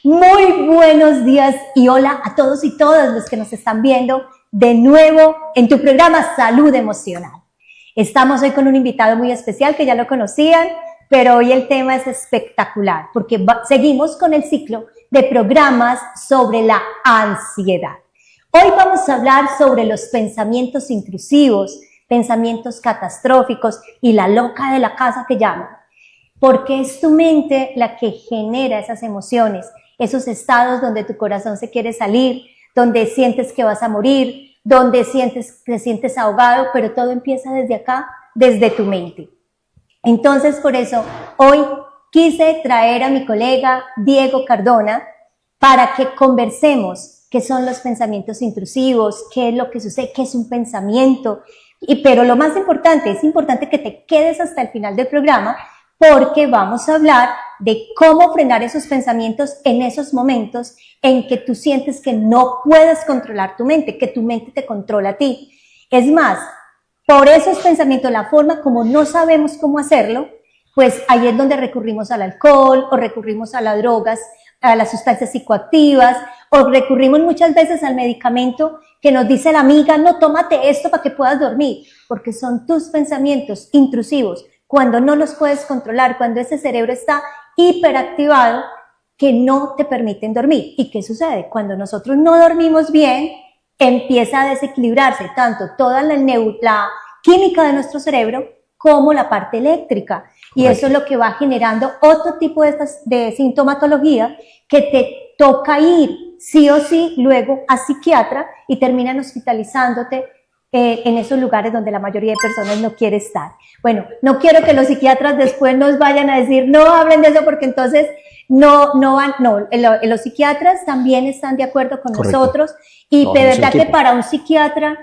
Muy buenos días y hola a todos y todas los que nos están viendo de nuevo en tu programa Salud Emocional. Estamos hoy con un invitado muy especial que ya lo conocían, pero hoy el tema es espectacular porque seguimos con el ciclo de programas sobre la ansiedad. Hoy vamos a hablar sobre los pensamientos intrusivos, pensamientos catastróficos y la loca de la casa que llaman. Porque es tu mente la que genera esas emociones, esos estados donde tu corazón se quiere salir, donde sientes que vas a morir, donde te sientes ahogado, pero todo empieza desde acá, desde tu mente. Entonces, por eso, hoy quise traer a mi colega Diego Cardona para que conversemos qué son los pensamientos intrusivos, qué es lo que sucede, qué es un pensamiento. Pero lo más importante, es importante que te quedes hasta el final del programa porque vamos a hablar de cómo frenar esos pensamientos en esos momentos en que tú sientes que no puedes controlar tu mente, que tu mente te controla a ti. Es más, por esos pensamientos, la forma como no sabemos cómo hacerlo, pues ahí es donde recurrimos al alcohol o recurrimos a las drogas, a las sustancias psicoactivas o recurrimos muchas veces al medicamento que nos dice la amiga, no, tómate esto para que puedas dormir, porque son tus pensamientos intrusivos cuando no los puedes controlar, cuando ese cerebro está hiperactivado que no te permiten dormir. ¿Y qué sucede? Cuando nosotros no dormimos bien, empieza a desequilibrarse tanto toda la química de nuestro cerebro como la parte eléctrica. Y eso es lo que va generando otro tipo de sintomatología que te toca ir sí o sí luego a psiquiatra y terminan hospitalizándote en esos lugares donde la mayoría de personas no quiere estar. Bueno, no quiero que los psiquiatras después nos vayan a decir, no hablen de eso porque entonces los psiquiatras también están de acuerdo con nosotros y de verdad que para un psiquiatra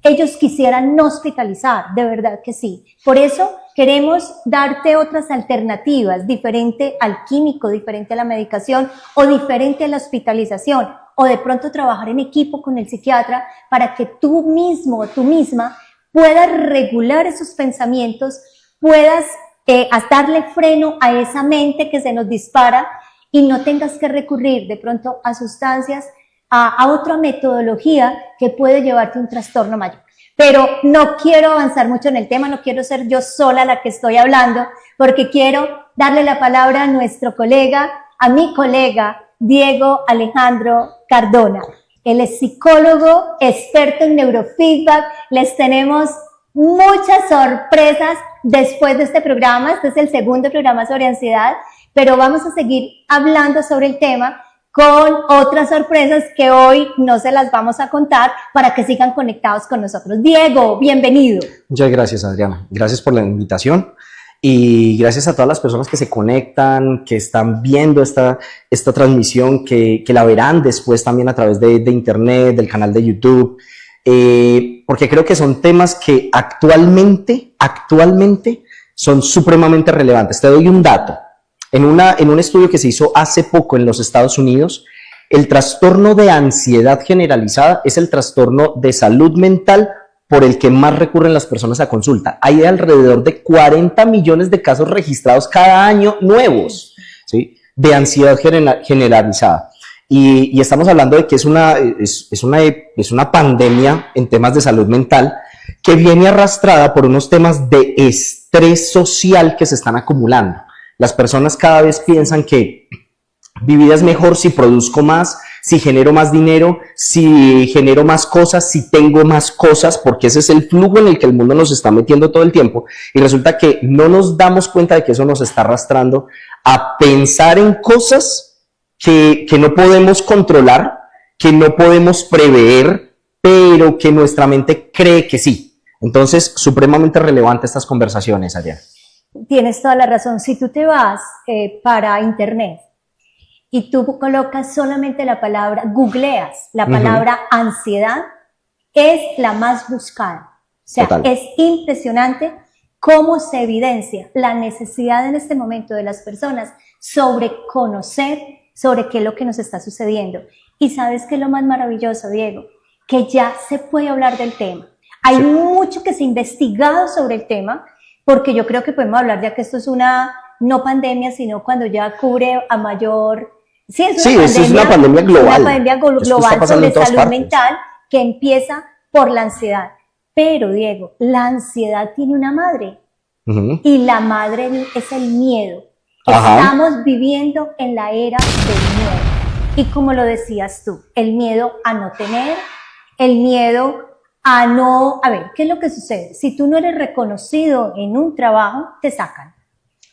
ellos quisieran no hospitalizar, de verdad que sí. Por eso queremos darte otras alternativas, diferente al químico, diferente a la medicación o diferente a la hospitalización, o de pronto trabajar en equipo con el psiquiatra para que tú mismo o tú misma puedas regular esos pensamientos, puedas darle freno a esa mente que se nos dispara y no tengas que recurrir de pronto a sustancias, a otra metodología que puede llevarte a un trastorno mayor. Pero no quiero avanzar mucho en el tema, no quiero ser yo sola la que estoy hablando, porque quiero darle la palabra a nuestro colega, a mi colega Diego Alejandro Cardona. Él es psicólogo, experto en neurofeedback. Les tenemos muchas sorpresas después de este programa. Este es el segundo programa sobre ansiedad, pero vamos a seguir hablando sobre el tema con otras sorpresas que hoy no se las vamos a contar para que sigan conectados con nosotros. Diego, bienvenido. Muchas gracias, Adriana. Gracias por la invitación y gracias a todas las personas que se conectan, que están viendo esta transmisión, que la verán después también a través de internet, del canal de YouTube, porque creo que son temas que actualmente son supremamente relevantes. Te doy un dato. En un estudio que se hizo hace poco en los Estados Unidos, el trastorno de ansiedad generalizada es el trastorno de salud mental por el que más recurren las personas a consulta. Hay alrededor de 40 millones de casos registrados cada año nuevos, ¿sí?, de ansiedad generalizada. Y estamos hablando de que es una pandemia en temas de salud mental que viene arrastrada por unos temas de estrés social que se están acumulando. Las personas cada vez piensan que mi vida es mejor si produzco más, si genero más dinero, si genero más cosas, si tengo más cosas, porque ese es el flujo en el que el mundo nos está metiendo todo el tiempo. Y resulta que no nos damos cuenta de que eso nos está arrastrando a pensar en cosas que no podemos controlar, que no podemos prever, pero que nuestra mente cree que sí. Entonces, supremamente relevante estas conversaciones, Adriana. Tienes toda la razón. Si tú te vas para internet y tú colocas solamente la palabra, googleas la palabra ansiedad, es la más buscada. O sea, total. Es impresionante cómo se evidencia la necesidad en este momento de las personas sobre conocer sobre qué es lo que nos está sucediendo. Y ¿sabes qué es lo más maravilloso, Diego? Que ya se puede hablar del tema. Hay mucho que se ha investigado sobre el tema, porque yo creo que podemos hablar ya que esto es una no pandemia, sino cuando ya cubre a mayor Sí, eso es una pandemia global. Una pandemia global sobre salud mental que empieza por la ansiedad. Pero, Diego, la ansiedad tiene una madre. Y la madre es el miedo. Estamos viviendo en la era del miedo. Y como lo decías tú, el miedo a no tener, el miedo a no... A ver, ¿qué es lo que sucede? Si tú no eres reconocido en un trabajo, te sacan.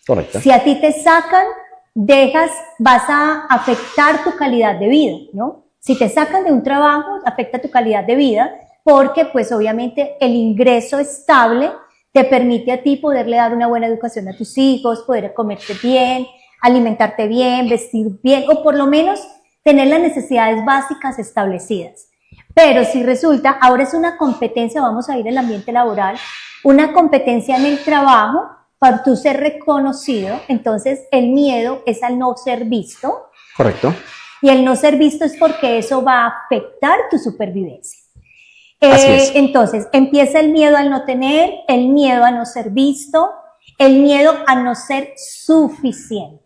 Correcto. Si a ti te sacan, vas a afectar tu calidad de vida, ¿no? Si te sacan de un trabajo, afecta tu calidad de vida, porque pues obviamente el ingreso estable te permite a ti poderle dar una buena educación a tus hijos, poder comerte bien, alimentarte bien, vestir bien, o por lo menos tener las necesidades básicas establecidas. Pero si resulta, ahora es una competencia, vamos a ir al ambiente laboral, una competencia en el trabajo para tú ser reconocido, entonces el miedo es al no ser visto. Correcto. Y el no ser visto es porque eso va a afectar tu supervivencia. Entonces, empieza el miedo al no tener, el miedo a no ser visto, el miedo a no ser suficiente.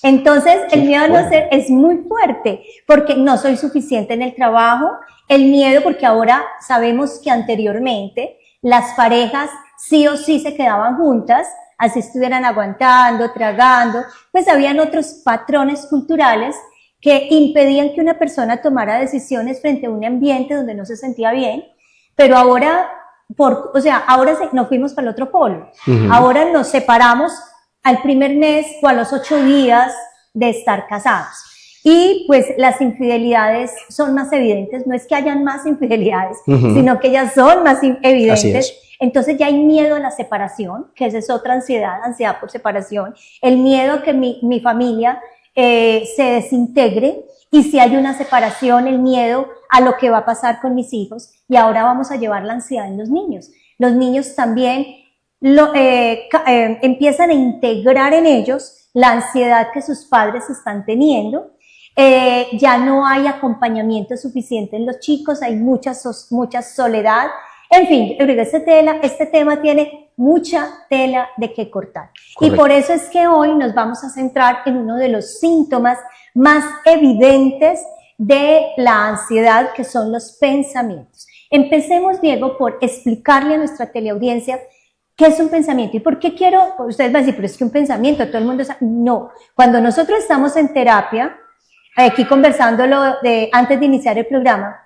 Entonces, el miedo a no ser es muy fuerte, porque no soy suficiente en el trabajo, el miedo porque ahora sabemos que anteriormente las parejas sí o sí se quedaban juntas, así estuvieran aguantando, tragando, pues habían otros patrones culturales que impedían que una persona tomara decisiones frente a un ambiente donde no se sentía bien, pero ahora, ahora nos fuimos para el otro polo. Ahora nos separamos al primer mes o a los 8 días de estar casados. Y pues las infidelidades son más evidentes, no es que hayan más infidelidades, sino que ellas son más evidentes. Entonces ya hay miedo a la separación, que esa es otra ansiedad por separación, el miedo a que mi familia se desintegre, y si hay una separación, el miedo a lo que va a pasar con mis hijos, y ahora vamos a llevar la ansiedad en los niños. Los niños también empiezan a integrar en ellos la ansiedad que sus padres están teniendo. Ya no hay acompañamiento suficiente en los chicos, hay mucha soledad. En fin, este tema tiene mucha tela de qué cortar. Correcto. Y por eso es que hoy nos vamos a centrar en uno de los síntomas más evidentes de la ansiedad, que son los pensamientos. Empecemos, Diego, por explicarle a nuestra teleaudiencia qué es un pensamiento y por qué ustedes van a decir, pero es que un pensamiento, todo el mundo sabe. No, cuando nosotros estamos en terapia, aquí conversándolo antes de iniciar el programa,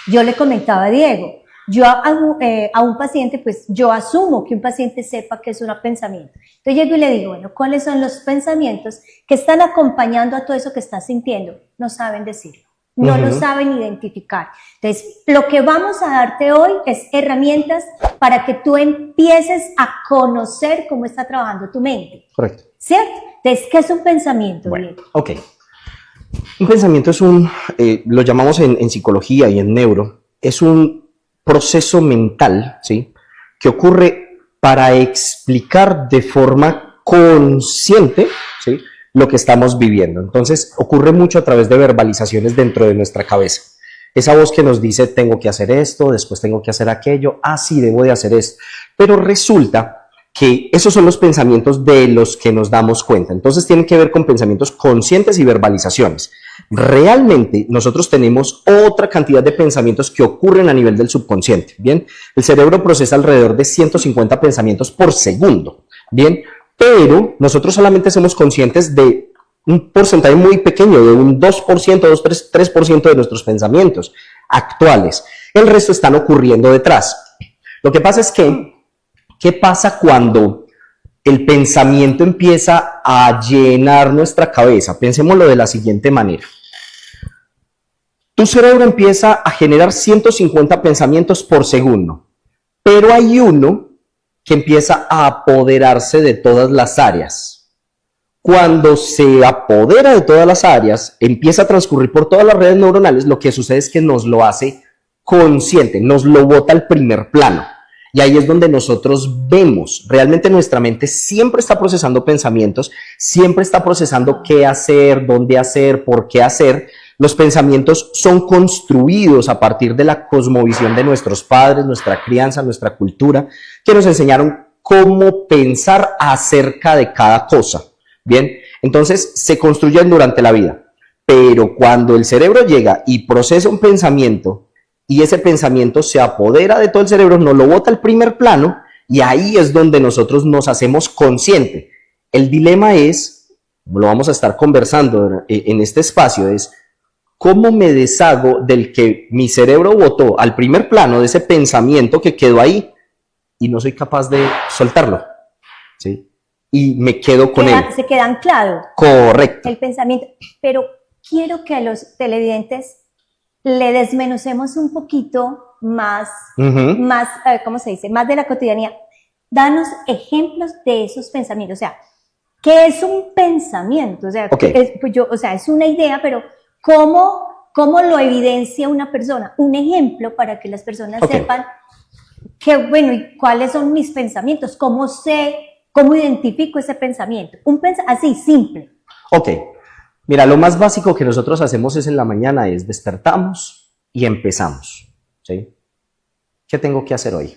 yo le comentaba a Diego, yo a un paciente, pues yo asumo que un paciente sepa que es un pensamiento. Entonces llego y le digo, bueno, ¿cuáles son los pensamientos que están acompañando a todo eso que estás sintiendo? No saben decirlo, no lo saben identificar. Entonces, lo que vamos a darte hoy es herramientas para que tú empieces a conocer cómo está trabajando tu mente. Correcto. ¿Cierto? Entonces, ¿qué es un pensamiento? Bueno, ok. Un pensamiento es lo llamamos en psicología y en neuro, es un proceso mental, ¿sí?, que ocurre para explicar de forma consciente, ¿sí?, lo que estamos viviendo. Entonces, ocurre mucho a través de verbalizaciones dentro de nuestra cabeza. Esa voz que nos dice, tengo que hacer esto, después tengo que hacer aquello, sí, debo de hacer esto. Pero resulta que esos son los pensamientos de los que nos damos cuenta. Entonces tienen que ver con pensamientos conscientes y verbalizaciones. Realmente nosotros tenemos otra cantidad de pensamientos que ocurren a nivel del subconsciente, ¿bien? El cerebro procesa alrededor de 150 pensamientos por segundo, ¿bien? Pero nosotros solamente somos conscientes de un porcentaje muy pequeño, de un 2%, 3% de nuestros pensamientos actuales. El resto están ocurriendo detrás. Lo que pasa es que ¿qué pasa cuando el pensamiento empieza a llenar nuestra cabeza? Pensémoslo de la siguiente manera. Tu cerebro empieza a generar 150 pensamientos por segundo, pero hay uno que empieza a apoderarse de todas las áreas. Cuando se apodera de todas las áreas, empieza a transcurrir por todas las redes neuronales, lo que sucede es que nos lo hace consciente, nos lo bota al primer plano. Y ahí es donde nosotros vemos, realmente nuestra mente siempre está procesando pensamientos, siempre está procesando qué hacer, dónde hacer, por qué hacer. Los pensamientos son construidos a partir de la cosmovisión de nuestros padres, nuestra crianza, nuestra cultura, que nos enseñaron cómo pensar acerca de cada cosa. Bien, Entonces se construyen durante la vida. Pero cuando el cerebro llega y procesa un pensamiento y ese pensamiento se apodera de todo el cerebro, nos lo bota al primer plano y ahí es donde nosotros nos hacemos conscientes. El dilema es, lo vamos a estar conversando en este espacio, es cómo me deshago del que mi cerebro botó al primer plano, de ese pensamiento que quedó ahí y no soy capaz de soltarlo, ¿sí? Y me quedo con él. Se queda anclado. Correcto. El pensamiento. Pero quiero que a los televidentes le desmenucemos un poquito más, ¿cómo se dice? Más de la cotidianidad. Danos ejemplos de esos pensamientos. O sea, ¿qué es un pensamiento? O sea, es una idea, pero ¿cómo lo evidencia una persona? Un ejemplo para que las personas sepan que, bueno, ¿y cuáles son mis pensamientos? ¿Cómo identifico ese pensamiento? Así, simple. Ok. Mira, lo más básico que nosotros hacemos es en la mañana es despertamos y empezamos, ¿sí? ¿Qué tengo que hacer hoy?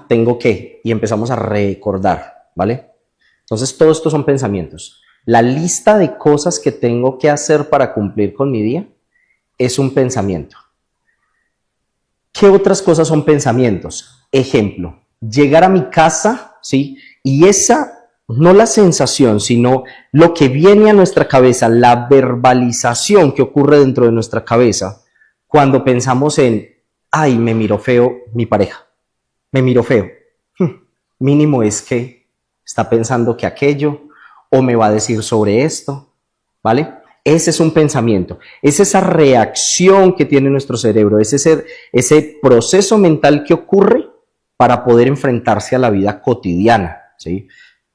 Tengo que, y empezamos a recordar, ¿vale? Entonces, todo esto son pensamientos. La lista de cosas que tengo que hacer para cumplir con mi día es un pensamiento. ¿Qué otras cosas son pensamientos? Ejemplo, llegar a mi casa, ¿sí? Y no la sensación, sino lo que viene a nuestra cabeza, la verbalización que ocurre dentro de nuestra cabeza cuando pensamos en, ay, me miró feo mi pareja, me miró feo. Mínimo es que está pensando que aquello, o me va a decir sobre esto, ¿vale? Ese es un pensamiento, es esa reacción que tiene nuestro cerebro, es ese proceso mental que ocurre para poder enfrentarse a la vida cotidiana, ¿sí?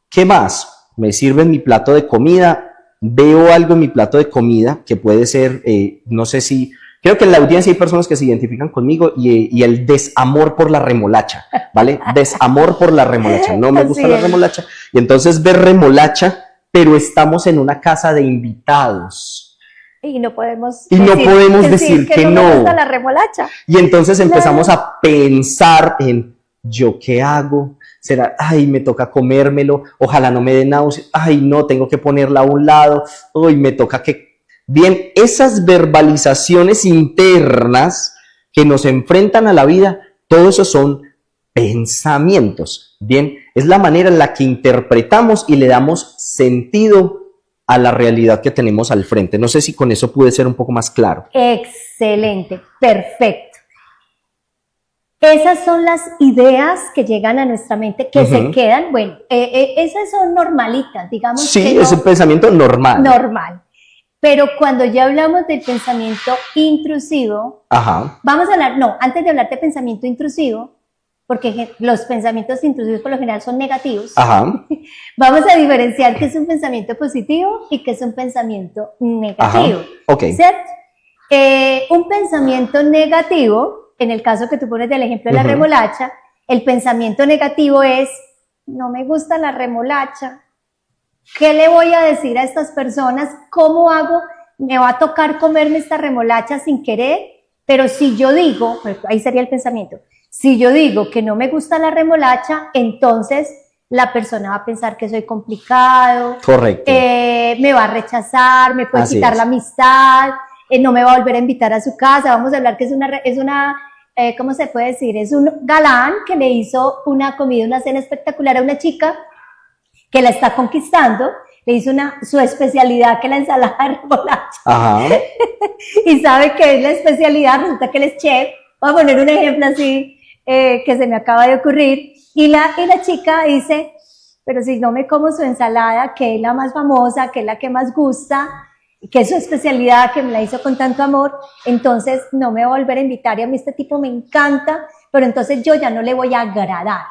¿Qué más? Me sirven mi plato de comida, veo algo en mi plato de comida que puede ser, no sé si, creo que en la audiencia hay personas que se identifican conmigo y el desamor por la remolacha, ¿vale? Desamor por la remolacha, no me gusta la remolacha. Y entonces ver remolacha, pero estamos en una casa de invitados. Y no podemos decir que no. Me gusta la remolacha. Y entonces empezamos a pensar en, ¿yo qué hago? ¿Será, ay, me toca comérmelo? Ojalá no me dé náusea. Ay, no, tengo que ponerla a un lado. Uy, me toca que... Bien, esas verbalizaciones internas que nos enfrentan a la vida, todo eso son pensamientos. Bien, es la manera en la que interpretamos y le damos sentido a la realidad que tenemos al frente. No sé si con eso pude ser un poco más claro. Excelente, perfecto. Esas son las ideas que llegan a nuestra mente, que se quedan, bueno, esas son normalitas, digamos. Sí, es un pensamiento normal. Normal. Pero cuando ya hablamos del pensamiento intrusivo, vamos a hablar, antes de hablar de pensamiento intrusivo, porque los pensamientos intrusivos por lo general son negativos, vamos a diferenciar qué es un pensamiento positivo y qué es un pensamiento negativo, ¿cierto? Un pensamiento negativo, en el caso que tú pones del ejemplo de la remolacha, el pensamiento negativo es, no me gusta la remolacha, ¿qué le voy a decir a estas personas? ¿Cómo hago? Me va a tocar comerme esta remolacha sin querer, pero si yo digo, ahí sería el pensamiento, si yo digo que no me gusta la remolacha, entonces la persona va a pensar que soy complicado, correcto, me va a rechazar, me puede quitar la amistad, no me va a volver a invitar a su casa. Vamos a hablar que es una ¿cómo se puede decir? Es un galán que le hizo una comida, una cena espectacular a una chica que la está conquistando, le hizo su especialidad, que es la ensalada de remolacha. Y sabe que es la especialidad, resulta que él es chef. Voy a poner un ejemplo así que se me acaba de ocurrir. Y la chica dice, pero si no me como su ensalada, que es la más famosa, que es la que más gusta, que es su especialidad, que me la hizo con tanto amor, entonces no me va a volver a invitar, y a mí este tipo me encanta, pero entonces yo ya no le voy a agradar.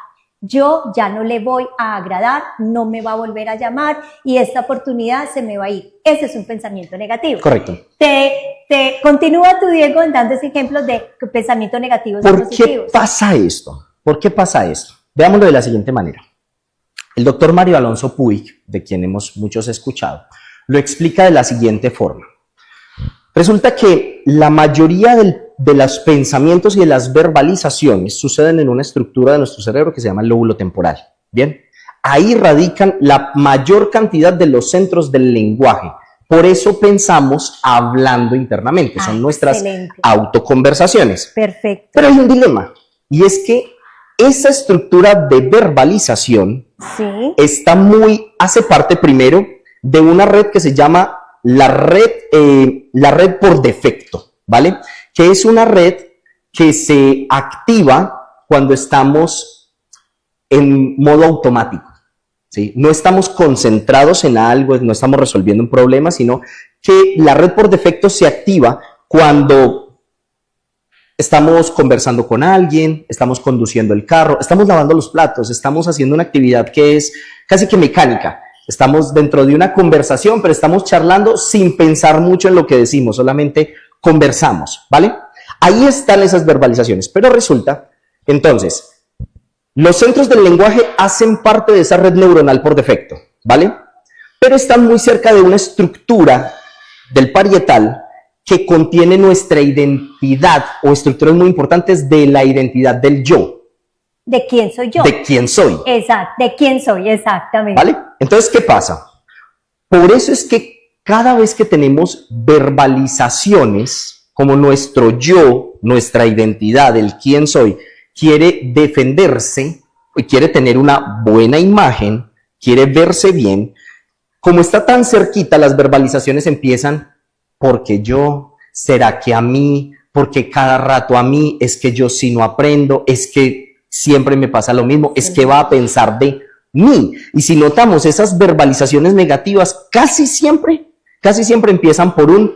Yo ya no le voy a agradar, no me va a volver a llamar y esta oportunidad se me va a ir. Ese es un pensamiento negativo. Correcto. Continúa tú, Diego, dando ese ejemplo de pensamiento negativo. ¿Por qué pasa esto? ¿Por qué pasa esto? Veámoslo de la siguiente manera. El doctor Mario Alonso Puig, de quien muchos escuchado, lo explica de la siguiente forma. Resulta que la mayoría de los pensamientos y de las verbalizaciones suceden en una estructura de nuestro cerebro que se llama el lóbulo temporal. Bien, ahí radican la mayor cantidad de los centros del lenguaje. Por eso pensamos hablando internamente, son nuestras autoconversaciones. Perfecto. Pero hay un dilema, y es que esa estructura de verbalización hace parte primero de una red que se llama la red por defecto, ¿vale? Que es una red que se activa cuando estamos en modo automático, ¿sí? No estamos concentrados en algo, no estamos resolviendo un problema, sino que la red por defecto se activa cuando estamos conversando con alguien, estamos conduciendo el carro, estamos lavando los platos, estamos haciendo una actividad que es casi que mecánica. Estamos dentro de una conversación, pero estamos charlando sin pensar mucho en lo que decimos, solamente conversamos, ¿vale? Ahí están esas verbalizaciones, pero resulta, entonces, los centros del lenguaje hacen parte de esa red neuronal por defecto, ¿vale? Pero están muy cerca de una estructura del parietal que contiene nuestra identidad o estructuras muy importantes de la identidad del yo. ¿De quién soy yo? De quién soy. Exacto, de quién soy, exactamente. ¿Vale? Entonces, ¿qué pasa? Por eso es que cada vez que tenemos verbalizaciones, como nuestro yo, nuestra identidad, el quién soy, quiere defenderse y quiere tener una buena imagen, quiere verse bien, como está tan cerquita, las verbalizaciones empiezan porque yo, será que a mí, porque cada rato a mí, es que yo sí no aprendo, es que siempre me pasa lo mismo, es que va a pensar de mí. Y si notamos esas verbalizaciones negativas, casi siempre empiezan por un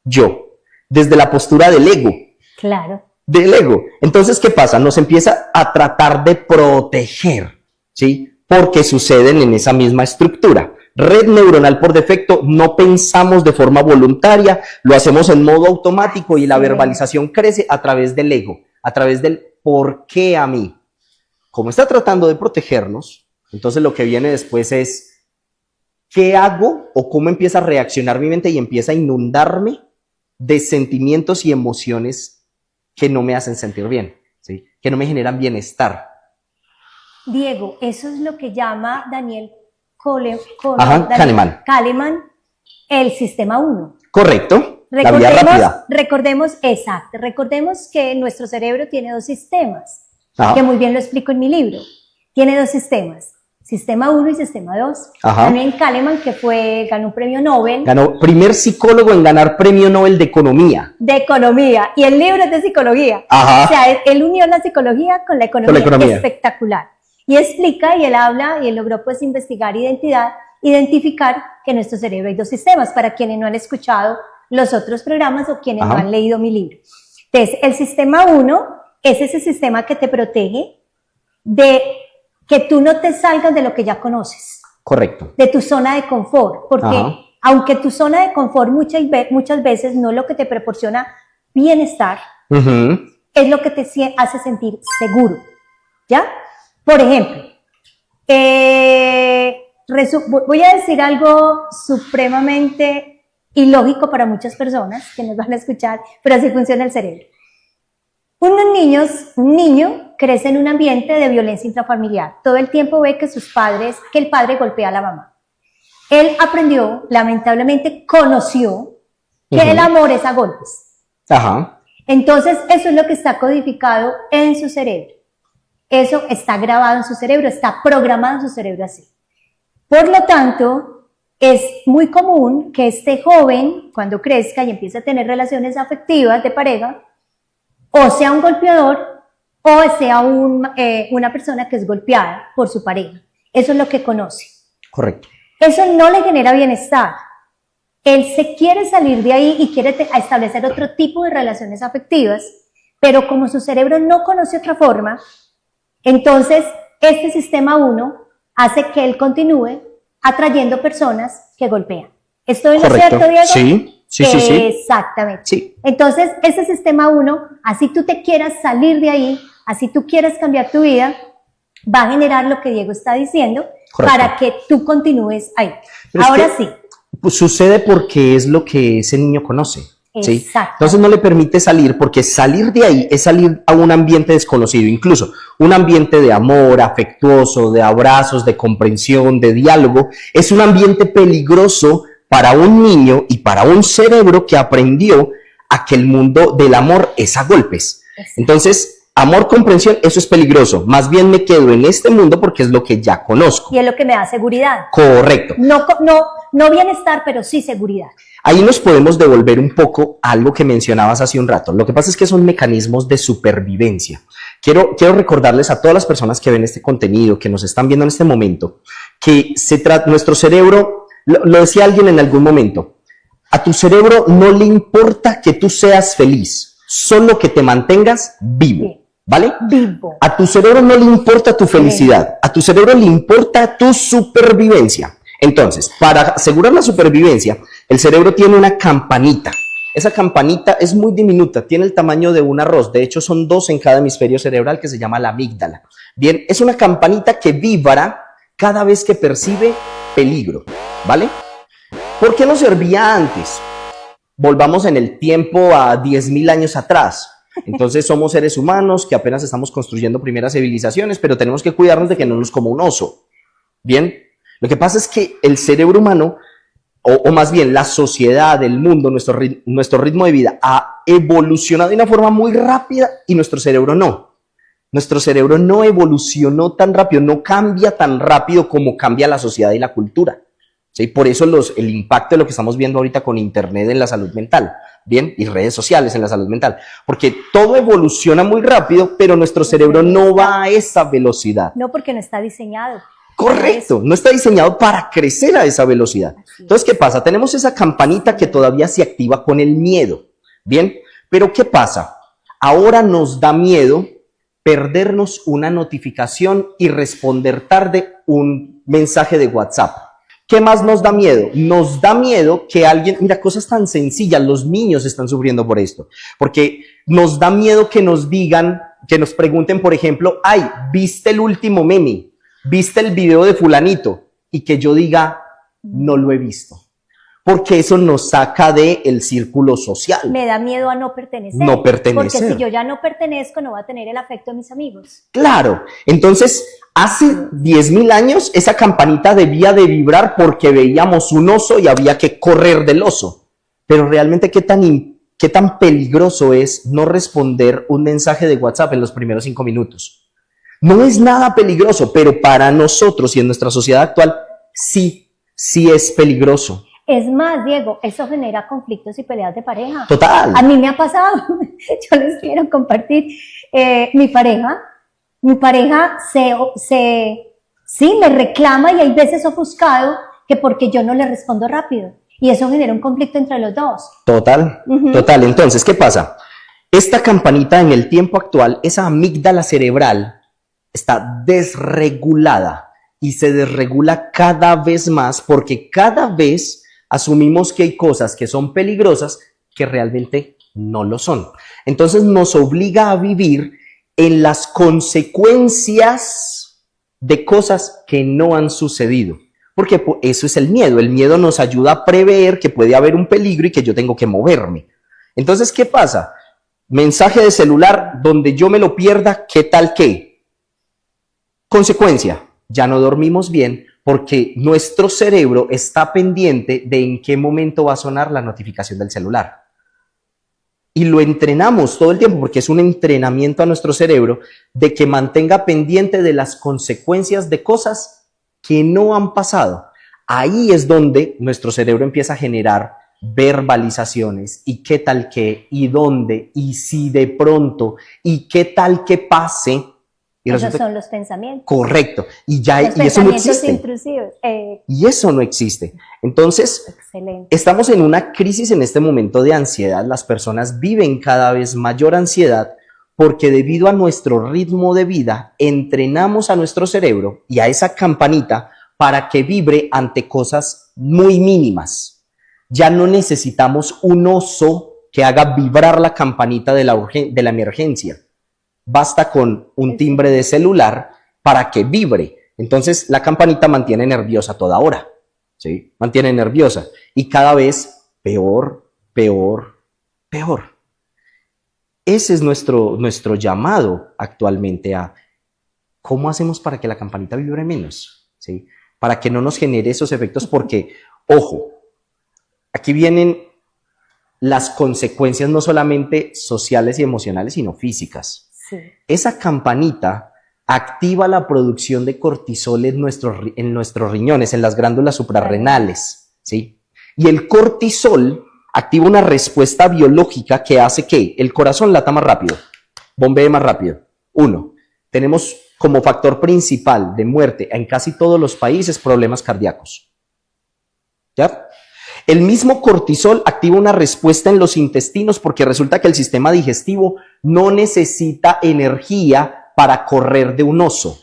yo, desde la postura del ego. Claro. Del ego. Entonces, ¿qué pasa? Nos empieza a tratar de proteger, ¿sí? Porque suceden en esa misma estructura. Red neuronal por defecto, no pensamos de forma voluntaria, lo hacemos en modo automático y la verbalización crece a través del ego, a través del ¿por qué a mí? Como está tratando de protegernos, entonces lo que viene después es ¿qué hago o cómo empieza a reaccionar mi mente y empieza a inundarme de sentimientos y emociones que no me hacen sentir bien, ¿sí? Que no me generan bienestar? Diego, eso es lo que llama Daniel Kahneman, el sistema 1. Correcto, la vía rápida. Recordemos que nuestro cerebro tiene dos sistemas, que muy bien lo explico en mi libro. Tiene dos sistemas, sistema 1 y sistema 2. También Kahneman, que ganó un premio Nobel. Ganó primer psicólogo en ganar premio Nobel de economía. De economía, y el libro es de psicología. O sea, él unió la psicología con la economía. Espectacular. Y explica, y él habla, y él logró pues investigar identificar que en nuestro cerebro hay dos sistemas, para quienes no han escuchado los otros programas o quienes no han leído mi libro. Entonces, el sistema 1 es ese sistema que te protege de que tú no te salgas de lo que ya conoces. Correcto. De tu zona de confort, porque aunque tu zona de confort muchas veces no es lo que te proporciona bienestar, es lo que te hace sentir seguro, ¿ya? Por ejemplo, voy a decir algo supremamente ilógico para muchas personas que nos van a escuchar, pero así funciona el cerebro. Un niño crece en un ambiente de violencia intrafamiliar. Todo el tiempo ve que el padre golpea a la mamá. Él aprendió, lamentablemente conoció, que el amor es a golpes. Entonces, eso es lo que está codificado en su cerebro. Eso está grabado en su cerebro, está programado en su cerebro así. Por lo tanto, es muy común que este joven, cuando crezca y empiece a tener relaciones afectivas de pareja, o sea un golpeador, o sea una persona que es golpeada por su pareja. Eso es lo que conoce. Correcto. Eso no le genera bienestar. Él se quiere salir de ahí y quiere establecer otro tipo de relaciones afectivas, pero como su cerebro no conoce otra forma, entonces este sistema 1 hace que él continúe atrayendo personas que golpean. ¿Estoy en lo cierto, Diego? Sí. Exactamente. Sí. Entonces, ese sistema 1, así tú te quieras salir de ahí, así tú quieras cambiar tu vida, va a generar lo que Diego está diciendo. Correcto. Para que tú continúes ahí. Pero ahora sí. Pues sucede porque es lo que ese niño conoce. ¿sí? Exacto. Entonces no le permite salir, porque salir de ahí es salir a un ambiente desconocido, incluso un ambiente de amor, afectuoso, de abrazos, de comprensión, de diálogo. Es un ambiente peligroso para un niño y para un cerebro que aprendió a que el mundo del amor es a golpes. Entonces, amor, comprensión, eso es peligroso. Más bien me quedo en este mundo porque es lo que ya conozco. Y es lo que me da seguridad. Correcto. No bienestar, pero sí seguridad. Ahí nos podemos devolver un poco a algo que mencionabas hace un rato. Lo que pasa es que son mecanismos de supervivencia. Quiero recordarles a todas las personas que ven este contenido, que nos están viendo en este momento, que nuestro cerebro, lo decía alguien en algún momento, a tu cerebro no le importa que tú seas feliz, solo que te mantengas vivo, ¿vale? Vivo. A tu cerebro no le importa tu felicidad, a tu cerebro le importa tu supervivencia. Entonces, para asegurar la supervivencia, el cerebro tiene una campanita. Esa campanita es muy diminuta, tiene el tamaño de un arroz. De hecho, son 2 en cada hemisferio cerebral, que se llama la amígdala. Bien, es una campanita que vibra cada vez que percibe peligro, ¿vale? ¿Por qué no servía antes? Volvamos en el tiempo a 10.000 años atrás. Entonces somos seres humanos que apenas estamos construyendo primeras civilizaciones, pero tenemos que cuidarnos de que no nos coma un oso. Bien, lo que pasa es que el cerebro humano, o más bien la sociedad, el mundo, nuestro ritmo de vida ha evolucionado de una forma muy rápida y nuestro cerebro no. Nuestro cerebro no evolucionó tan rápido, no cambia tan rápido como cambia la sociedad y la cultura. ¿Sí? Por eso el impacto de lo que estamos viendo ahorita con Internet en la salud mental, ¿bien? Y redes sociales en la salud mental. Porque todo evoluciona muy rápido, pero nuestro cerebro no va a esa velocidad. No, porque no está diseñado. Correcto, no está diseñado para crecer a esa velocidad. Entonces, ¿qué pasa? Tenemos esa campanita que todavía se activa con el miedo, ¿bien? Pero ¿qué pasa? Ahora nos da miedo perdernos una notificación y responder tarde un mensaje de WhatsApp. ¿Qué más nos da miedo? Nos da miedo que alguien, mira, cosas tan sencillas, los niños están sufriendo por esto, porque nos da miedo que nos digan, que nos pregunten, por ejemplo, ay, ¿viste el último meme? ¿Viste el video de fulanito? Y que yo diga, no lo he visto. Porque eso nos saca del círculo social. Me da miedo a no pertenecer. No pertenecer. Porque si yo ya no pertenezco, no va a tener el afecto de mis amigos. Claro. Entonces, hace 10.000 años, esa campanita debía de vibrar porque veíamos un oso y había que correr del oso. Pero realmente, ¿qué tan peligroso es no responder un mensaje de WhatsApp en los primeros 5 minutos? No es nada peligroso, pero para nosotros y en nuestra sociedad actual, sí es peligroso. Es más, Diego, eso genera conflictos y peleas de pareja. Total. A mí me ha pasado, yo les quiero compartir, mi pareja sí me reclama y hay veces ofuscado que porque yo no le respondo rápido. Y eso genera un conflicto entre los dos. Total. Entonces, ¿qué pasa? Esta campanita en el tiempo actual, esa amígdala cerebral, está desregulada y se desregula cada vez más porque cada vez asumimos que hay cosas que son peligrosas que realmente no lo son. Entonces nos obliga a vivir en las consecuencias de cosas que no han sucedido. Porque eso es el miedo. El miedo nos ayuda a prever que puede haber un peligro y que yo tengo que moverme. Entonces, ¿qué pasa? Mensaje de celular donde yo me lo pierda, ¿qué tal qué? Consecuencia, ya no dormimos bien porque nuestro cerebro está pendiente de en qué momento va a sonar la notificación del celular. Y lo entrenamos todo el tiempo porque es un entrenamiento a nuestro cerebro de que mantenga pendiente de las consecuencias de cosas que no han pasado. Ahí es donde nuestro cerebro empieza a generar verbalizaciones y qué tal qué, y dónde, y si de pronto, y qué tal que pase. Y esos son los pensamientos. Correcto. Y eso no existe. Intrusivos. Y eso no existe. Entonces, excelente. Estamos en una crisis en este momento de ansiedad. Las personas viven cada vez mayor ansiedad porque debido a nuestro ritmo de vida, entrenamos a nuestro cerebro y a esa campanita para que vibre ante cosas muy mínimas. Ya no necesitamos un oso que haga vibrar la campanita de la emergencia. Basta con un timbre de celular para que vibre. Entonces, la campanita mantiene nerviosa toda hora, ¿sí? Mantiene nerviosa y cada vez peor, peor, peor. Ese es nuestro llamado actualmente a cómo hacemos para que la campanita vibre menos, ¿sí? Para que no nos genere esos efectos, porque, ojo, aquí vienen las consecuencias no solamente sociales y emocionales, sino físicas. Sí. Esa campanita activa la producción de cortisol en nuestros riñones, en las glándulas suprarrenales, ¿sí? Y el cortisol activa una respuesta biológica que hace que el corazón lata más rápido, bombee más rápido. Uno, tenemos como factor principal de muerte en casi todos los países problemas cardíacos. ¿Ya? El mismo cortisol activa una respuesta en los intestinos porque resulta que el sistema digestivo no necesita energía para correr de un oso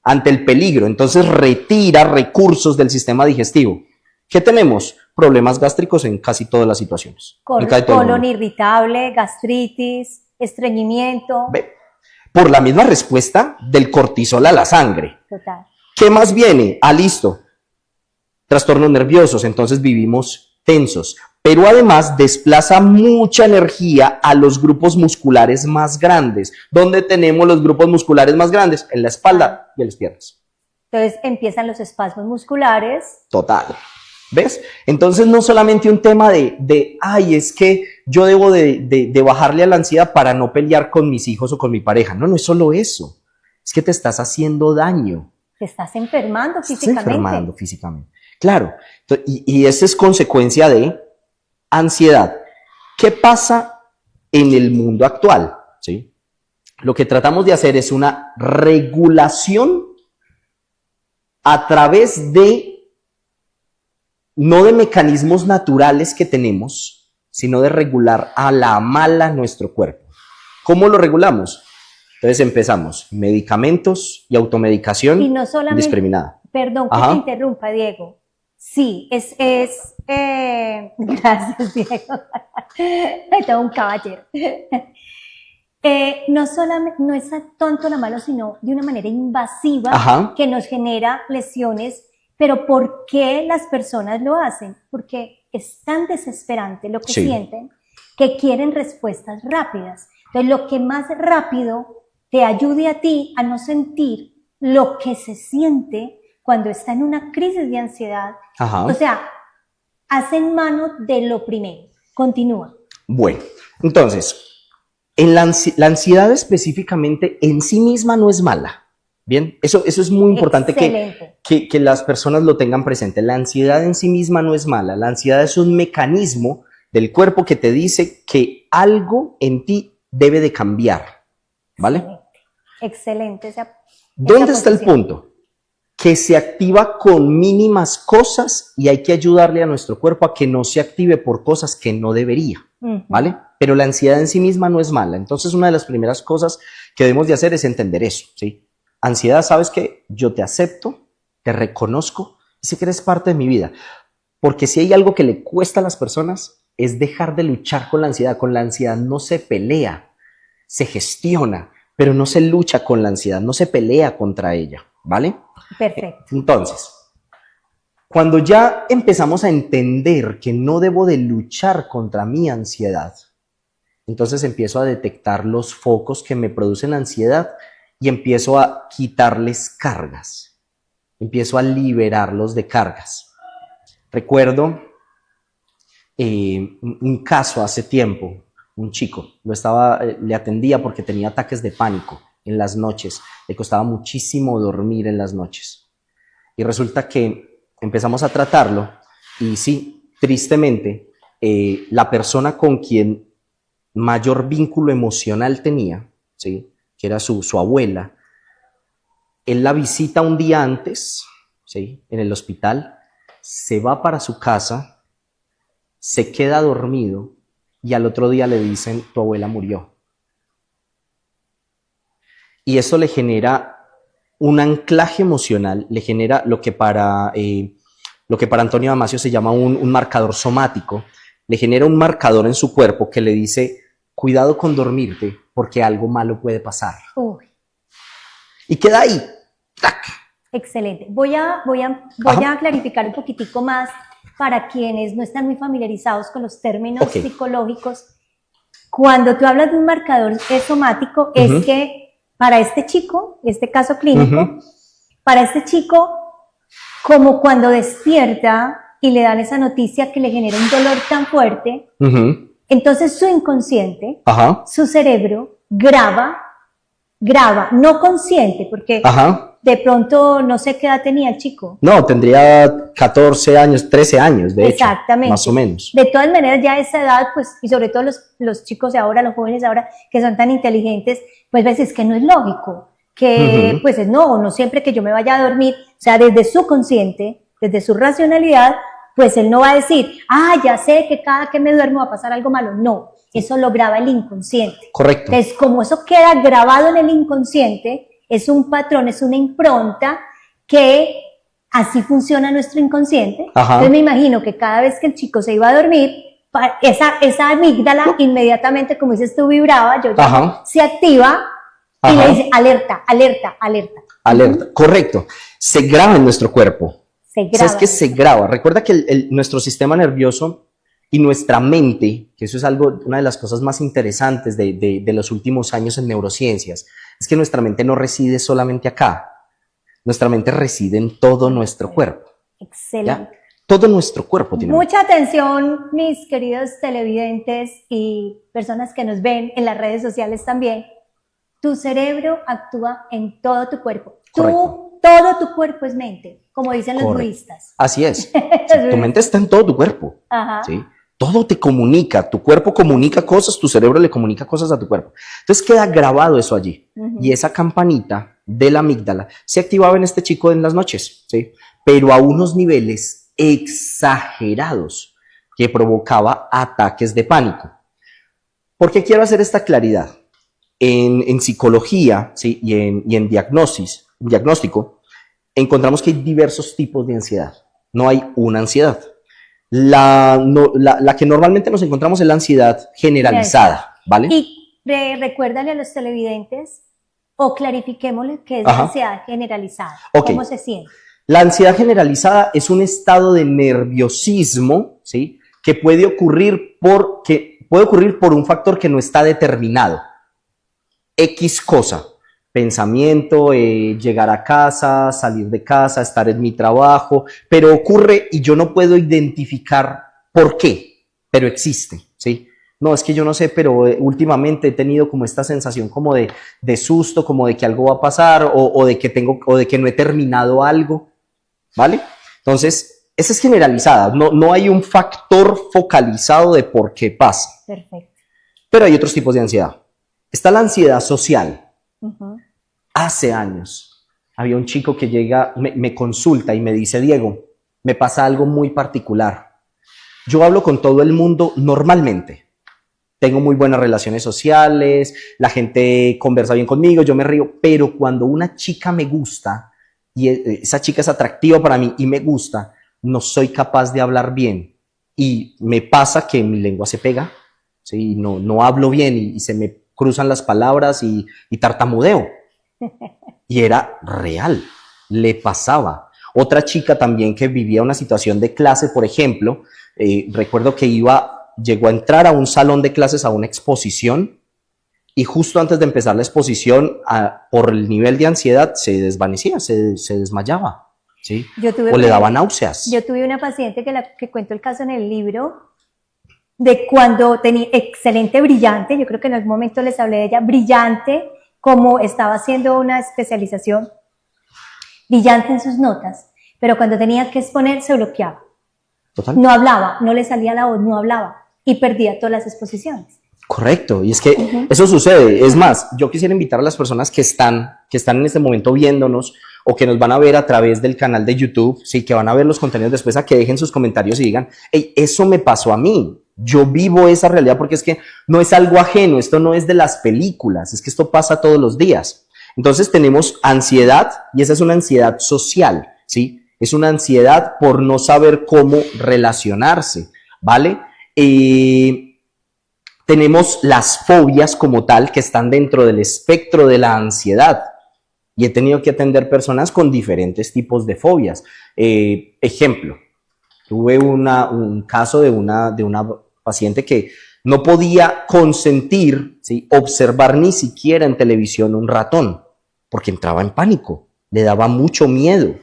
ante el peligro, entonces retira recursos del sistema digestivo. ¿Qué tenemos? Problemas gástricos en casi todas las situaciones. Colon irritable, gastritis, estreñimiento. Por la misma respuesta del cortisol a la sangre. Total. ¿Qué más viene? Listo. Trastornos nerviosos, entonces vivimos tensos. Pero además desplaza mucha energía a los grupos musculares más grandes. ¿Dónde tenemos los grupos musculares más grandes? En la espalda y en las piernas. Entonces empiezan los espasmos musculares. Total. ¿Ves? Entonces no solamente un tema ay, es que yo debo de bajarle a la ansiedad para no pelear con mis hijos o con mi pareja. No, no es solo eso. Es que te estás haciendo daño. Te estás enfermando físicamente. Estás enfermando físicamente. Claro. Y esa es consecuencia de ansiedad. ¿Qué pasa en el mundo actual? ¿Sí? Lo que tratamos de hacer es una regulación a través de no de mecanismos naturales que tenemos, sino de regular a la mala nuestro cuerpo. ¿Cómo lo regulamos? Entonces empezamos, medicamentos y automedicación y no solamente, indiscriminada. Perdón que te interrumpa, Diego. Sí, gracias, Diego. Todo un caballero. No es tanto la mano, sino de una manera invasiva que nos genera lesiones. Pero ¿por qué las personas lo hacen? Porque es tan desesperante lo que sienten que quieren respuestas rápidas. Entonces, lo que más rápido te ayude a ti a no sentir lo que se siente cuando está en una crisis de ansiedad. O sea, hacen mano de lo primero. Continúa. Bueno, entonces, la ansiedad específicamente en sí misma no es mala. Bien, eso es muy importante que las personas lo tengan presente. La ansiedad en sí misma no es mala. La ansiedad es un mecanismo del cuerpo que te dice que algo en ti debe de cambiar. ¿Vale? Excelente. ¿Dónde está el punto? Que se activa con mínimas cosas y hay que ayudarle a nuestro cuerpo a que no se active por cosas que no debería. ¿Vale? Pero la ansiedad en sí misma no es mala. Entonces, una de las primeras cosas que debemos de hacer es entender eso, ¿sí? Ansiedad, ¿sabes qué? Yo te acepto, te reconozco y sé que eres parte de mi vida. Porque si hay algo que le cuesta a las personas es dejar de luchar con la ansiedad. Con la ansiedad no se pelea, se gestiona, pero no se lucha con la ansiedad, no se pelea contra ella, ¿vale? Perfecto. Entonces, cuando ya empezamos a entender que no debo de luchar contra mi ansiedad, entonces empiezo a detectar los focos que me producen ansiedad y empiezo a quitarles cargas, empiezo a liberarlos de cargas. Recuerdo un caso hace tiempo, un chico, le atendía porque tenía ataques de pánico en las noches, le costaba muchísimo dormir en las noches. Y resulta que empezamos a tratarlo y sí, tristemente, la persona con quien mayor vínculo emocional tenía, ¿sí?, que era su abuela, él la visita un día antes, ¿sí?, en el hospital, se va para su casa, se queda dormido y al otro día le dicen, tu abuela murió. Y eso le genera un anclaje emocional, le genera lo que para Antonio Damasio se llama un marcador somático, le genera un marcador en su cuerpo que le dice, cuidado con dormirte porque algo malo puede pasar. Uy. Y queda ahí. ¡Tac! Excelente. Voy a clarificar un poquitico más para quienes no están muy familiarizados con los términos psicológicos. cuando tú hablas de un marcador somático, es que para este chico, este caso clínico, para este chico, como cuando despierta y le dan esa noticia que le genera un dolor tan fuerte, entonces su inconsciente, su cerebro, graba, no consciente, porque de pronto no sé qué edad tenía el chico. No, tendría 14 años, 13 años, de hecho, más o menos. De todas maneras, ya a esa edad, pues, y sobre todo los chicos de ahora, los jóvenes de ahora, que son tan inteligentes, pues ves, es que no es lógico, que pues no siempre que yo me vaya a dormir, o sea, desde su consciente, desde su racionalidad, pues él no va a decir, ya sé que cada que me duermo va a pasar algo malo. No, eso lo graba el inconsciente. Correcto. Entonces, como eso queda grabado en el inconsciente, es un patrón, es una impronta que así funciona nuestro inconsciente. Entonces me imagino que cada vez que el chico se iba a dormir, esa amígdala inmediatamente, como dices tú, vibraba, se activa y le dice alerta, alerta, alerta. Alerta, correcto. Se graba en nuestro cuerpo. Se graba. O sea, es que se graba. Recuerda que nuestro sistema nervioso y nuestra mente, que eso es una de las cosas más interesantes de los últimos años en neurociencias, es que nuestra mente no reside solamente acá. Nuestra mente reside en todo nuestro cuerpo. Excelente. ¿Ya? Todo nuestro cuerpo tiene mucha atención, mis queridos televidentes y personas que nos ven en las redes sociales también. Tu cerebro actúa en todo tu cuerpo. Todo tu cuerpo es mente, como dicen los budistas. Así es. Tu mente está en todo tu cuerpo. ¿Sí? Todo te comunica, tu cuerpo comunica cosas, tu cerebro le comunica cosas a tu cuerpo. Entonces queda grabado eso allí. Y esa campanita de la amígdala se activaba en este chico en las noches, ¿sí? Pero a unos niveles exagerados que provocaba ataques de pánico. ¿Por qué quiero hacer esta claridad? En psicología, ¿sí? y en diagnóstico, encontramos que hay diversos tipos de ansiedad. No hay una ansiedad. La que normalmente nos encontramos es la ansiedad generalizada, ¿vale? Y recuérdale a los televidentes o clarifiquémosle qué es la ansiedad generalizada. ¿Cómo se siente? La ansiedad generalizada es un estado de nerviosismo, ¿sí? que puede ocurrir por un factor que no está determinado. X cosa. Pensamiento, llegar a casa, salir de casa, estar en mi trabajo, pero ocurre y yo no puedo identificar por qué, pero existe, ¿sí? No, es que yo no sé, pero últimamente he tenido como esta sensación como de susto, como de que algo va a pasar o de que no he terminado algo, ¿vale? Entonces, esa es generalizada, no hay un factor focalizado de por qué pasa. Perfecto. Pero hay otros tipos de ansiedad. Está la ansiedad social. Hace años había un chico que llega, me consulta y me dice, Diego, me pasa algo muy particular. Yo hablo con todo el mundo normalmente. Tengo muy buenas relaciones sociales, la gente conversa bien conmigo, yo me río, pero cuando una chica me gusta y esa chica es atractiva para mí y me gusta, no soy capaz de hablar bien. Y me pasa que mi lengua se pega, ¿sí? No hablo bien y se me cruzan las palabras y tartamudeo. Y era real, le pasaba. Otra chica también que vivía una situación de clase, por ejemplo, recuerdo que llegó a entrar a un salón de clases a una exposición y justo antes de empezar la exposición, por el nivel de ansiedad, se desvanecía, se desmayaba, ¿sí? O le daba náuseas. Yo tuve una paciente que cuento el caso en el libro, de cuando tenía excelente brillante, yo creo que en algún momento les hablé de ella, brillante, como estaba haciendo una especialización, brillante en sus notas, pero cuando tenía que exponer se bloqueaba. Total. No hablaba, no le salía la voz, no hablaba y perdía todas las exposiciones. Correcto, y es que eso sucede. Es más, yo quisiera invitar a las personas que están en este momento viéndonos o que nos van a ver a través del canal de YouTube, sí, que van a ver los contenidos después, a que dejen sus comentarios y digan, hey, eso me pasó a mí. Yo vivo esa realidad porque es que no es algo ajeno, esto no es de las películas, es que esto pasa todos los días. Entonces tenemos ansiedad y esa es una ansiedad social, ¿sí? Es una ansiedad por no saber cómo relacionarse, ¿vale? Tenemos las fobias como tal que están dentro del espectro de la ansiedad y he tenido que atender personas con diferentes tipos de fobias. Ejemplo. Tuve un caso de una paciente que No podía consentir, ¿sí?, observar ni siquiera en televisión un ratón, porque entraba en pánico, le daba mucho miedo.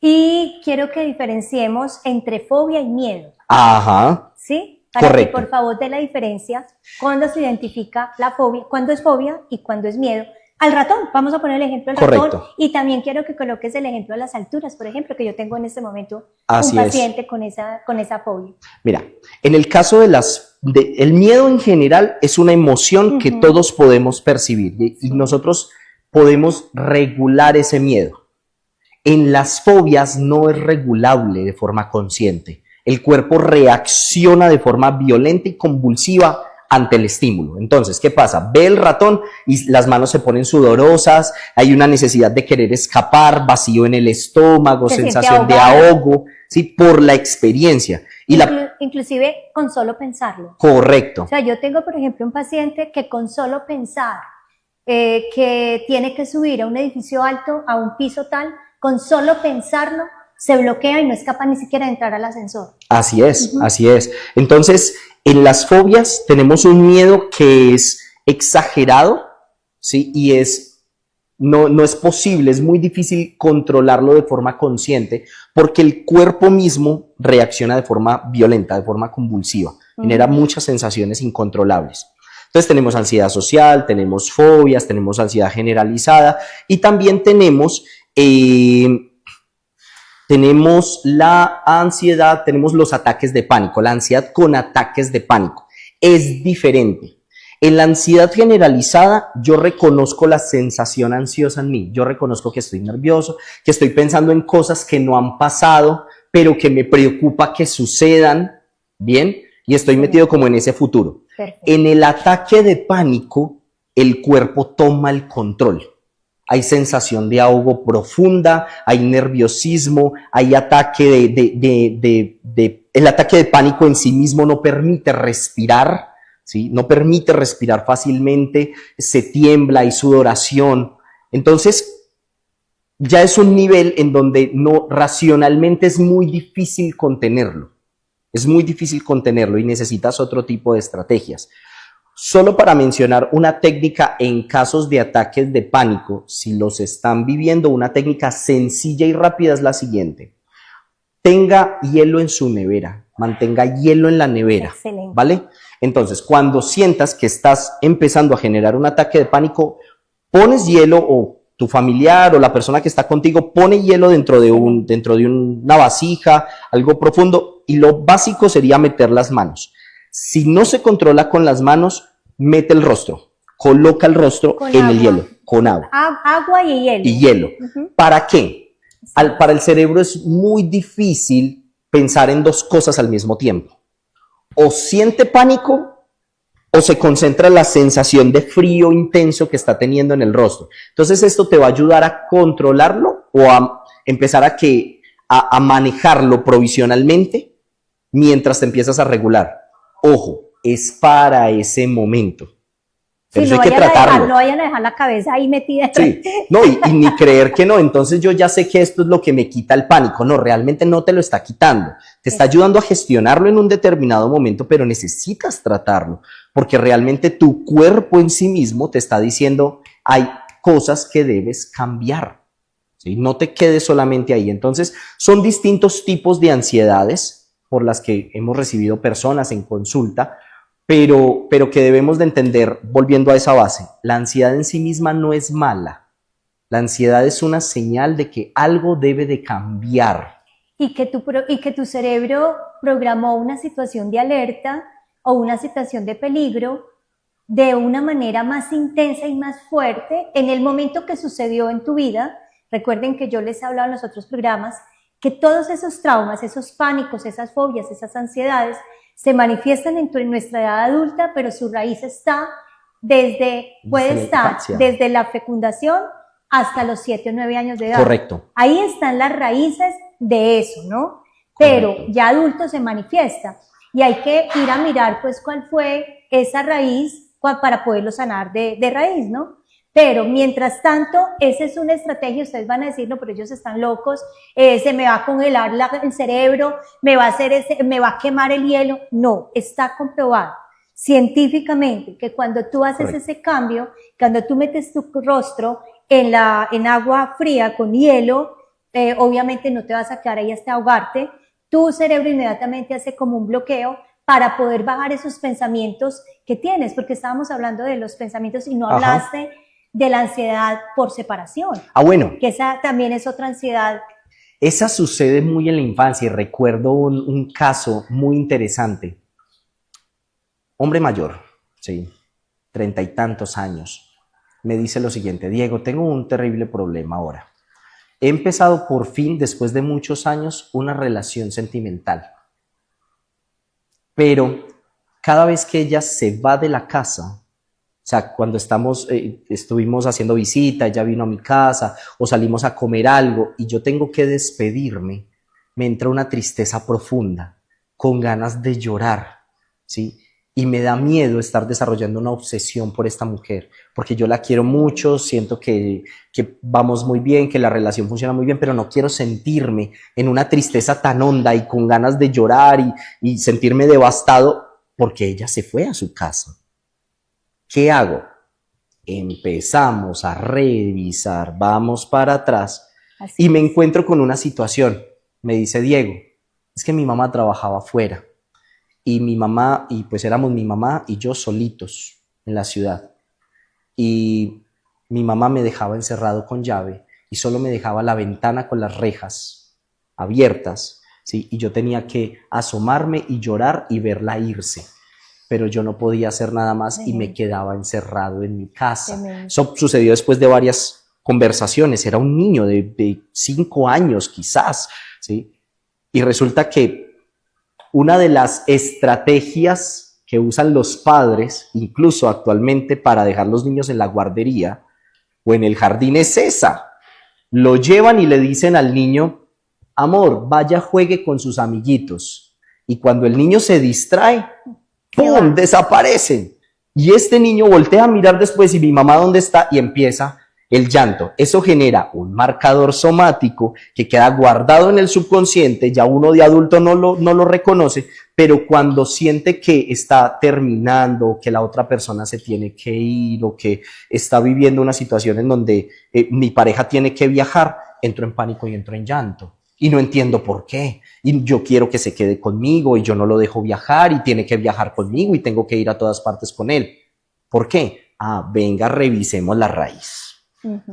Y quiero que diferenciemos entre fobia y miedo. Ajá. ¿Sí? Para Correcto. que por favor dé la diferencia cuando se identifica la fobia, cuándo es fobia y cuándo es miedo. Al ratón, vamos a poner el ejemplo del Correcto. ratón, y también quiero que coloques el ejemplo de las alturas, por ejemplo, que yo tengo en este momento Así un es. paciente con esa fobia. Mira, en el caso el miedo en general es una emoción que todos podemos percibir y nosotros podemos regular ese miedo. En las fobias no es regulable de forma consciente. El cuerpo reacciona de forma violenta y convulsiva ante el estímulo. Entonces, ¿qué pasa? Ve el ratón y las manos se ponen sudorosas, hay una necesidad de querer escapar, vacío en el estómago, sensación de ahogo, ¿sí? Por la experiencia. Y inclusive con solo pensarlo. Correcto. O sea, yo tengo, por ejemplo, un paciente que con solo pensar que tiene que subir a un edificio alto, a un piso tal, con solo pensarlo, se bloquea y no es capaz ni siquiera de entrar al ascensor. Así es, así es. Entonces, en las fobias tenemos un miedo que es exagerado, ¿sí? Y no es posible, es muy difícil controlarlo de forma consciente porque el cuerpo mismo reacciona de forma violenta, de forma convulsiva, genera muchas sensaciones incontrolables. Entonces tenemos ansiedad social, tenemos fobias, tenemos ansiedad generalizada y también tenemos la ansiedad, tenemos los ataques de pánico, la ansiedad con ataques de pánico. Es diferente. En la ansiedad generalizada, yo reconozco la sensación ansiosa en mí. Yo reconozco que estoy nervioso, que estoy pensando en cosas que no han pasado, pero que me preocupa que sucedan, ¿bien? Y estoy metido como en ese futuro. Perfecto. En el ataque de pánico, el cuerpo toma el control. Hay sensación de ahogo profunda, hay nerviosismo, hay ataque el ataque de pánico en sí mismo no permite respirar, ¿sí? No permite respirar fácilmente, se tiembla, hay sudoración. Entonces, ya es un nivel en donde racionalmente es muy difícil contenerlo. Es muy difícil contenerlo y necesitas otro tipo de estrategias. Solo para mencionar una técnica en casos de ataques de pánico, si los están viviendo, una técnica sencilla y rápida es la siguiente. Tenga hielo en su nevera, mantenga hielo en la nevera. Excelente. ¿Vale? Entonces, cuando sientas que estás empezando a generar un ataque de pánico, pones hielo o tu familiar o la persona que está contigo pone hielo dentro de una vasija, algo profundo, y lo básico sería meter las manos. Si no se controla con las manos, mete el rostro, coloca el rostro en el hielo, con agua. Agua y hielo. Y hielo. ¿Para qué? Para el cerebro es muy difícil pensar en dos cosas al mismo tiempo. O siente pánico o se concentra en la sensación de frío intenso que está teniendo en el rostro. Entonces esto te va a ayudar a controlarlo o a empezar a manejarlo provisionalmente mientras te empiezas a regular. Ojo, es para ese momento. Pero sí, eso hay que tratarlo. No vayan a dejar la cabeza ahí metida. Sí, no, y ni creer que no. Entonces yo ya sé que esto es lo que me quita el pánico. No, realmente no te lo está quitando. Te está ayudando a gestionarlo en un determinado momento, pero necesitas tratarlo. Porque realmente tu cuerpo en sí mismo te está diciendo, hay cosas que debes cambiar. ¿Sí? No te quedes solamente ahí. Entonces son distintos tipos de ansiedades por las que hemos recibido personas en consulta, pero que debemos de entender, volviendo a esa base, la ansiedad en sí misma no es mala. La ansiedad es una señal de que algo debe de cambiar. Y que tu cerebro programó una situación de alerta o una situación de peligro de una manera más intensa y más fuerte en el momento que sucedió en tu vida. Recuerden que yo les he hablado en los otros programas que todos esos traumas, esos pánicos, esas fobias, esas ansiedades se manifiestan en nuestra edad adulta, pero su raíz está puede estar desde la fecundación hasta los 7 o 9 años de edad. Correcto. Ahí están las raíces de eso, ¿no? Pero correcto, ya adulto se manifiesta y hay que ir a mirar pues cuál fue esa raíz para poderlo sanar de raíz, ¿no? Pero mientras tanto, esa es una estrategia, ustedes van a decir, no, pero ellos están locos, se me va a congelar el cerebro, me va a quemar el hielo. No, está comprobado. científicamente que cuando tú haces Correcto. ese cambio, cuando tú metes tu rostro en agua fría con hielo, obviamente no te vas a quedar ahí hasta ahogarte, tu cerebro inmediatamente hace como un bloqueo para poder bajar esos pensamientos que tienes, porque estábamos hablando de los pensamientos y no Ajá. hablaste de la ansiedad por separación, Bueno, que esa también es otra ansiedad. esa sucede muy en la infancia y recuerdo un caso muy interesante. Hombre mayor, sí, 30 y tantos años, me dice lo siguiente: Diego, tengo un terrible problema ahora. He empezado por fin, después de muchos años, una relación sentimental. Pero cada vez que ella se va de la casa, o sea, cuando estuvimos haciendo visita, ella vino a mi casa o salimos a comer algo y yo tengo que despedirme, me entra una tristeza profunda, con ganas de llorar, ¿sí? Y me da miedo estar desarrollando una obsesión por esta mujer, porque yo la quiero mucho, siento que vamos muy bien, que la relación funciona muy bien, pero no quiero sentirme en una tristeza tan honda y con ganas de llorar y sentirme devastado porque ella se fue a su casa. ¿Qué hago? Empezamos a revisar, vamos para atrás y me encuentro con una situación. Me dice: Diego, es que mi mamá trabajaba afuera y pues éramos mi mamá y yo solitos en la ciudad. Y mi mamá me dejaba encerrado con llave y solo me dejaba la ventana con las rejas abiertas, ¿sí? Y yo tenía que asomarme y llorar y verla irse. Pero yo no podía hacer nada más y me quedaba encerrado en mi casa. Eso sucedió después de varias conversaciones. Era un niño de 5 años quizás, ¿sí? Y resulta que una de las estrategias que usan los padres, incluso actualmente, para dejar los niños en la guardería o en el jardín es esa. Lo llevan y le dicen al niño: amor, vaya, juegue con sus amiguitos. Y cuando el niño se distrae, ¡pum!, desaparecen. Y este niño voltea a mirar después: ¿y mi mamá dónde está? Y empieza el llanto. Eso genera un marcador somático que queda guardado en el subconsciente. Ya uno de adulto no lo reconoce, pero cuando siente que está terminando, que la otra persona se tiene que ir o que está viviendo una situación en donde mi pareja tiene que viajar, entro en pánico y entro en llanto. Y no entiendo por qué. Y yo quiero que se quede conmigo y yo no lo dejo viajar y tiene que viajar conmigo y tengo que ir a todas partes con él. ¿Por qué? Venga, revisemos la raíz.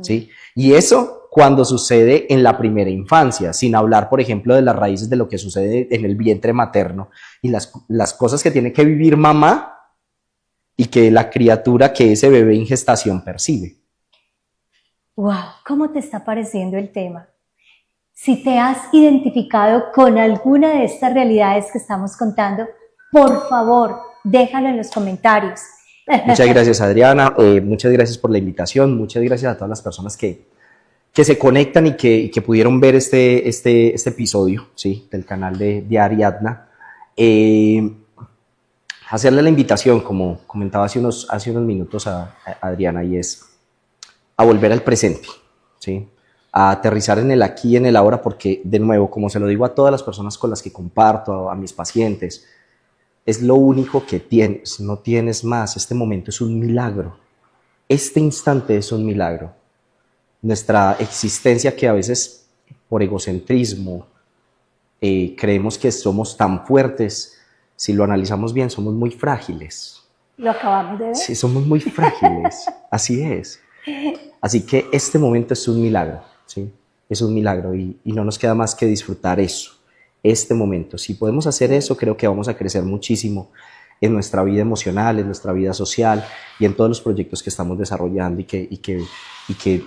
¿Sí? Y eso cuando sucede en la primera infancia, sin hablar, por ejemplo, de las raíces de lo que sucede en el vientre materno y las cosas que tiene que vivir mamá y que la criatura, que ese bebé en gestación percibe. ¡Wow! ¿Cómo te está pareciendo el tema? Si te has identificado con alguna de estas realidades que estamos contando, por favor, déjalo en los comentarios. Muchas gracias, Adriana. Muchas gracias por la invitación. Muchas gracias a todas las personas que se conectan y que pudieron ver este episodio, ¿sí?, del canal de Ariadna. Hacerle la invitación, como comentaba hace unos minutos a Adriana, y es a volver al presente, ¿sí?, a aterrizar en el aquí y en el ahora, porque, de nuevo, como se lo digo a todas las personas con las que comparto, a mis pacientes, es lo único que tienes, no tienes más. Este momento es un milagro. Este instante es un milagro. Nuestra existencia, que a veces por egocentrismo creemos que somos tan fuertes, si lo analizamos bien, somos muy frágiles. Lo acabamos de ver. Sí, somos muy frágiles. Así es. Así que este momento es un milagro, ¿sí? Es un milagro y no nos queda más que disfrutar eso. Este momento. Si podemos hacer eso, creo que vamos a crecer muchísimo en nuestra vida emocional, en nuestra vida social y en todos los proyectos que estamos desarrollando y que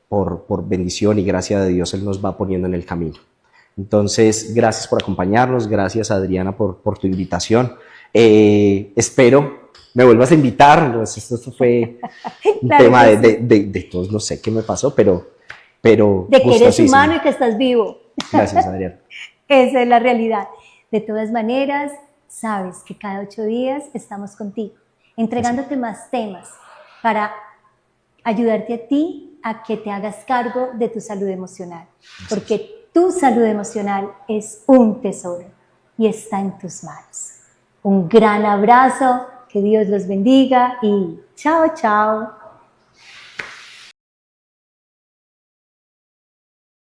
por bendición y gracia de Dios Él nos va poniendo en el camino. Entonces, gracias por acompañarnos, gracias, Adriana, por tu invitación. Espero me vuelvas a invitar. Entonces, esto fue un Claro tema que sí. de todos, no sé qué me pasó, pero De que eres gustosísimo. humano y que estás vivo. Gracias, Adriana. Esa es la realidad. De todas maneras, sabes que cada 8 días estamos contigo, entregándote más temas para ayudarte a ti a que te hagas cargo de tu salud emocional. Porque tu salud emocional es un tesoro y está en tus manos. Un gran abrazo, que Que Dios los bendiga y chao, chao.